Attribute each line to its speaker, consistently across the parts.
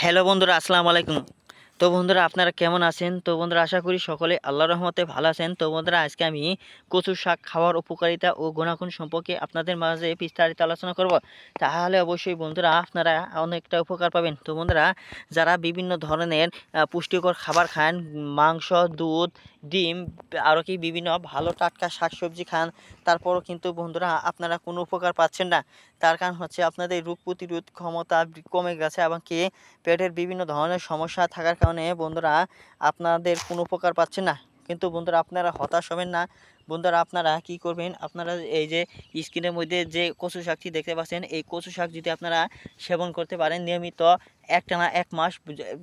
Speaker 1: Hello বন্ধুরা, আসসালামু আলাইকুম। তো বন্ধুরা, আপনারা কেমন আছেন? তো বন্ধুরা, আশা করি সকলে আল্লাহর রহমতে ভালো আছেন। তো বন্ধুরা, আজকে আমি কচু শাক খাওয়ার উপকারিতা ও গুণাগুণ সম্পর্কে আপনাদের মাঝে বিস্তারিত আলোচনা করব। তাহলে অবশ্যই বন্ধুরা আপনারা অনেকটা উপকার পাবেন। তো বন্ধুরা, যারা বিভিন্ন ধরনের পুষ্টিকর খাবার খান, মাংস, দুধ, ডিম, আরও কি বিভিন্ন ভালো টাটকা শাকসবজি খান, তারপরও কিন্তু বন্ধুরা আপনারা কোনো উপকার পাচ্ছেন না। তার কারণ হচ্ছে আপনাদের রোগ প্রতিরোধ ক্ষমতা কমে গেছে এবং কি পেটের বিভিন্ন ধরনের সমস্যা থাকার কারণে বন্ধুরা আপনাদের কোনো উপকার পাচ্ছেন না। কিন্তু বন্ধুরা, আপনারা হতাশ হবেন না। বন্ধুরা, আপনারা কি করবেন, আপনারা এই যে স্ক্রিনের মধ্যে যে কচু শাকটি দেখতে পাচ্ছেন, এই কচু শাক যদি আপনারা সেবন করতে পারেন নিয়মিত একটানা 1 মাস,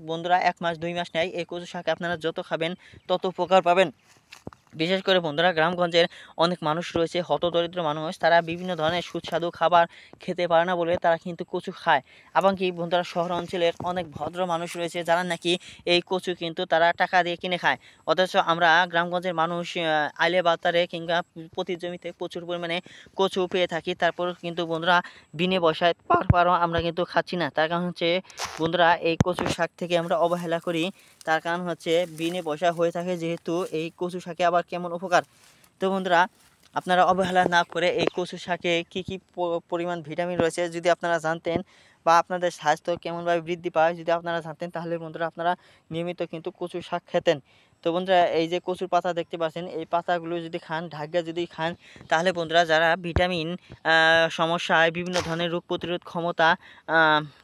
Speaker 1: বন্ধুরা 1 মাস 2 মাস নেয়, এই কচু শাক আপনারা যত খাবেন তত উপকার পাবেন। বিশেষ করে বন্ধুরা, গ্রামগঞ্জের অনেক মানুষ রয়েছে, হতদরিদ্র মানুষ, তারা বিভিন্ন ধরনের সুস্বাদু খাবার খেতে পারে না বলে তারা কিন্তু কচু খায়। এবং কি বন্ধুরা, শহর অঞ্চলের অনেক ভদ্র মানুষ রয়েছে যারা নাকি এই কচু কিন্তু তারা টাকা দিয়ে কিনে খায়। অথচ আমরা গ্রামগঞ্জের মানুষ আইলে বাজারে কিংবা প্রতি জমিতে প্রচুর পরিমাণে কচু পেয়ে থাকি, তারপর কিন্তু বন্ধুরা বিনে পয়সায় পারও আমরা কিন্তু খাচ্ছি না। তার কারণ হচ্ছে বন্ধুরা, এই কচু শাক থেকে আমরা অবহেলা করি। তার কারণ হচ্ছে বিনে পয়সা হয়ে থাকে, যেহেতু এই কচু শাকে আবার কেমন উপকার। তো বন্ধুরা, আপনারা অবহেলা না করে এই কচু শাকে কী কী পরিমাণ ভিটামিন রয়েছে যদি আপনারা জানতেন, বা আপনাদের স্বাস্থ্য কেমনভাবে বৃদ্ধি পায় যদি আপনারা জানতেন, তাহলে বন্ধুরা আপনারা নিয়মিত কিন্তু কচু শাক খেতেন। তো বন্ধুরা, এই যে কচুর পাতা দেখতে পাচ্ছেন, এই পাতাগুলো যদি খান, ঢাকা যদি খান, তাহলে বন্ধুরা যারা ভিটামিন সমস্যায় বিভিন্ন ধরনের রোগ প্রতিরোধ ক্ষমতা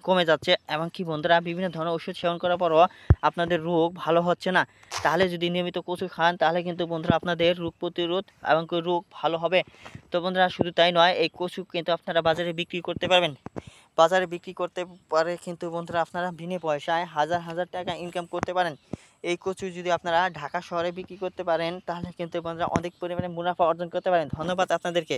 Speaker 1: কমে যাচ্ছে, এবং কি বন্ধুরা বিভিন্ন ধরনের ওষুধ সেবন করার পরও আপনাদের রোগ ভালো হচ্ছে না, তাহলে যদি নিয়মিত কচু খান, তাহলে কিন্তু বন্ধুরা আপনাদের রোগ প্রতিরোধ এবং রোগ ভালো হবে। তো বন্ধুরা, শুধু তাই নয়, এই কচু কিন্তু আপনারা বাজারে বিক্রি করতে পারবেন। বাজারে বিক্রি করতে পারে কিন্তু বন্ধুরা আপনারা বিনে পয়সায় হাজার হাজার টাকা ইনকাম করতে পারেন। এই কচু যদি আপনারা ঢাকা শহরে বিক্রি করতে পারেন, তাহলে কিন্তু বন্ধুরা অনেক পরিমাণে মুনাফা অর্জন করতে পারেন। ধন্যবাদ আপনাদেরকে।